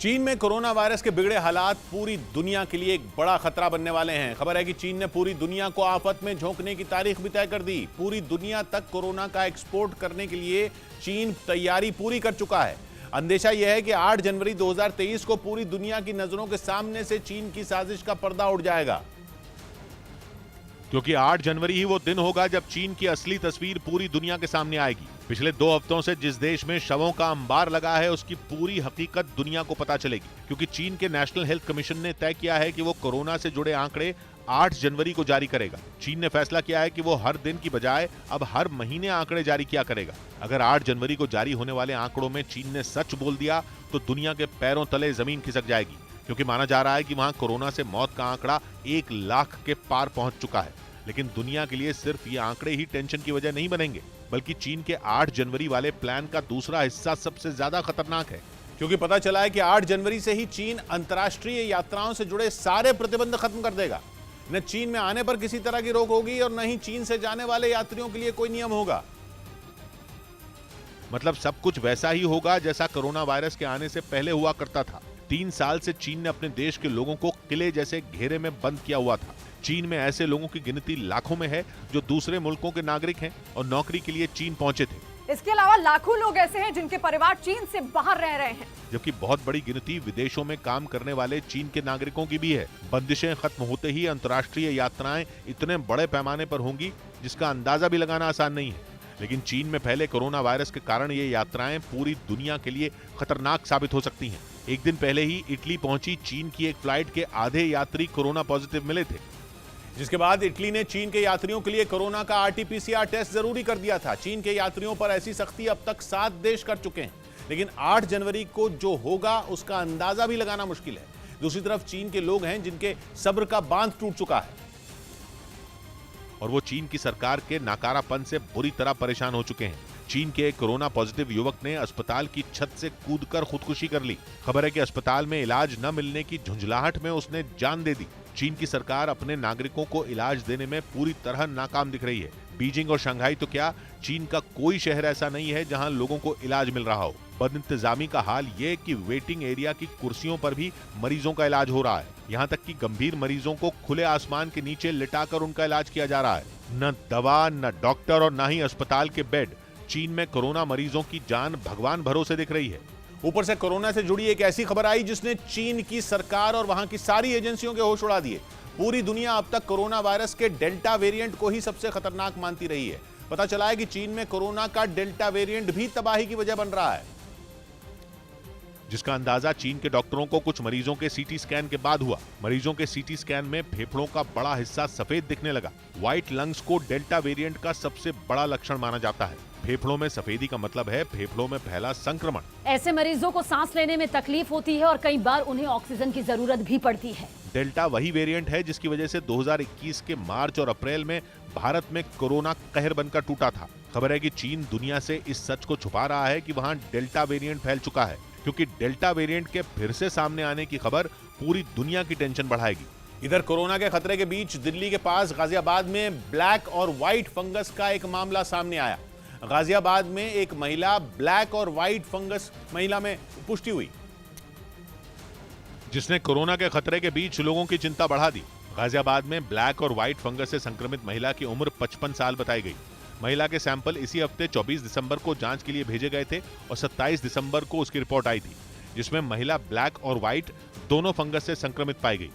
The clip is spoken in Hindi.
चीन में कोरोना वायरस के बिगड़े हालात पूरी दुनिया के लिए एक बड़ा खतरा बनने वाले हैं। खबर है कि चीन ने पूरी दुनिया को आफत में झोंकने की तारीख भी तय कर दी। पूरी दुनिया तक कोरोना का एक्सपोर्ट करने के लिए चीन तैयारी पूरी कर चुका है। अंदेशा यह है कि 8 जनवरी 2023 को पूरी दुनिया की नजरों के सामने से चीन की साजिश का पर्दा उठ जाएगा, क्योंकि 8 जनवरी ही वो दिन होगा जब चीन की असली तस्वीर पूरी दुनिया के सामने आएगी। पिछले 2 हफ्तों से जिस देश में शवों का अंबार लगा है, उसकी पूरी हकीकत दुनिया को पता चलेगी, क्योंकि चीन के नेशनल हेल्थ कमीशन ने तय किया है कि वो कोरोना से जुड़े आंकड़े 8 जनवरी को जारी करेगा। चीन ने फैसला किया है कि वो हर दिन की बजाय अब हर महीने आंकड़े जारी किया करेगा। अगर 8 जनवरी को जारी होने वाले आंकड़ों में चीन ने सच बोल दिया तो दुनिया के पैरों तले जमीन खिसक जाएगी, क्योंकि माना जा रहा है कि वहां कोरोना से मौत का आंकड़ा 1 लाख के पार पहुंच चुका है। लेकिन दुनिया के लिए सिर्फ ये आंकड़े ही टेंशन की वजह नहीं बनेंगे, बल्कि चीन के 8 जनवरी वाले प्लान का दूसरा हिस्सा सबसे ज्यादा खतरनाक है, क्योंकि पता चला है कि 8 जनवरी से ही चीन अंतर्राष्ट्रीय यात्राओं से जुड़े सारे प्रतिबंध खत्म कर देगा। न चीन में आने पर किसी तरह की रोक होगी और न ही चीन से जाने वाले यात्रियों के लिए कोई नियम होगा। मतलब सब कुछ वैसा ही होगा जैसा कोरोना वायरस के आने से पहले हुआ करता था। 3 साल से चीन ने अपने देश के लोगों को किले जैसे घेरे में बंद किया हुआ था। चीन में ऐसे लोगों की गिनती लाखों में है जो दूसरे मुल्कों के नागरिक हैं और नौकरी के लिए चीन पहुंचे थे। इसके अलावा लाखों लोग ऐसे हैं जिनके परिवार चीन से बाहर रह रहे हैं, जबकि बहुत बड़ी गिनती विदेशों में काम करने वाले चीन के नागरिकों की भी है। बंदिशें खत्म होते ही अंतर्राष्ट्रीय यात्राएं इतने बड़े पैमाने पर होंगी जिसका अंदाजा भी लगाना आसान नहीं है। लेकिन चीन में फैले कोरोना वायरस के कारण ये यात्राएं पूरी दुनिया के लिए खतरनाक साबित हो सकती हैं। एक दिन पहले ही इटली पहुंची चीन की एक फ्लाइट के आधे यात्री कोरोना पॉजिटिव मिले थे, जिसके बाद इटली ने चीन के यात्रियों के लिए कोरोना का आरटी-पीसीआर टेस्ट जरूरी कर दिया था। चीन के यात्रियों पर ऐसी सख्ती अब तक 7 देश कर चुके हैं, लेकिन 8 जनवरी को जो होगा उसका अंदाजा भी लगाना मुश्किल है। दूसरी तरफ चीन के लोग हैं जिनके सब्र का बांध टूट चुका है और वो चीन की सरकार के नाकारापन से बुरी तरह परेशान हो चुके हैं। चीन के एक कोरोना पॉजिटिव युवक ने अस्पताल की छत से कूदकर खुदकुशी कर ली। खबर है कि अस्पताल में इलाज न मिलने की झुंझलाहट में उसने जान दे दी। चीन की सरकार अपने नागरिकों को इलाज देने में पूरी तरह नाकाम दिख रही है। बीजिंग और शंघाई तो क्या, चीन का कोई शहर ऐसा नहीं है जहां लोगों को इलाज मिल रहा हो। बदइंतजामी का हाल ये कि वेटिंग एरिया की कुर्सियों पर भी मरीजों का इलाज हो रहा है। यहाँ तक कि गंभीर मरीजों को खुले आसमान के नीचे लिटाकर उनका इलाज किया जा रहा है। न दवा, न डॉक्टर और न ही अस्पताल के बेड। चीन में कोरोना मरीजों की जान भगवान भरोसे दिख रही है। ऊपर से कोरोना से जुड़ी एक ऐसी खबर आई जिसने चीन की सरकार और वहां की सारी एजेंसियों के होश उड़ा दिए। पूरी दुनिया अब तक कोरोना वायरस के डेल्टा वेरिएंट को ही सबसे खतरनाक मानती रही है। पता चला है कि चीन में कोरोना का डेल्टा वेरिएंट भी तबाही की वजह बन रहा है, जिसका अंदाजा चीन के डॉक्टरों को कुछ मरीजों के सीटी स्कैन के बाद हुआ। मरीजों के सीटी स्कैन में फेफड़ों का बड़ा हिस्सा सफेद दिखने लगा। व्हाइट लंग्स को डेल्टा वेरिएंट का सबसे बड़ा लक्षण माना जाता है। फेफड़ों में सफेदी का मतलब है फेफड़ों में फैला संक्रमण। ऐसे मरीजों को सांस लेने में तकलीफ होती है और कई बार उन्हें ऑक्सीजन की जरूरत भी पड़ती है। डेल्टा वही वेरिएंट है जिसकी वजह से 2021 के मार्च और अप्रैल में भारत में कोरोना कहर बनकर टूटा था। खबर है कि चीन दुनिया से इस सच को छुपा रहा है कि वहां डेल्टा वेरिएंट फैल चुका है, क्योंकि डेल्टा वेरिएंट के फिर से सामने आने की खबर पूरी दुनिया की टेंशन बढ़ाएगी। इधर कोरोना के खतरे के बीच दिल्ली के पास गाजियाबाद में ब्लैक और व्हाइट फंगस का एक मामला सामने आया। गाजियाबाद में एक महिला ब्लैक और व्हाइट फंगस महिला में पुष्टि हुई, जिसने कोरोना के खतरे के बीच लोगों की चिंता बढ़ा दी। गाजियाबाद में ब्लैक और व्हाइट फंगस से संक्रमित महिला की उम्र 55 साल बताई गई। महिला के सैंपल इसी हफ्ते 24 दिसंबर को जांच के लिए भेजे गए थे और 27 दिसंबर को उसकी रिपोर्ट आई थी, जिसमें महिला ब्लैक और व्हाइट दोनों फंगस से संक्रमित पाई गई।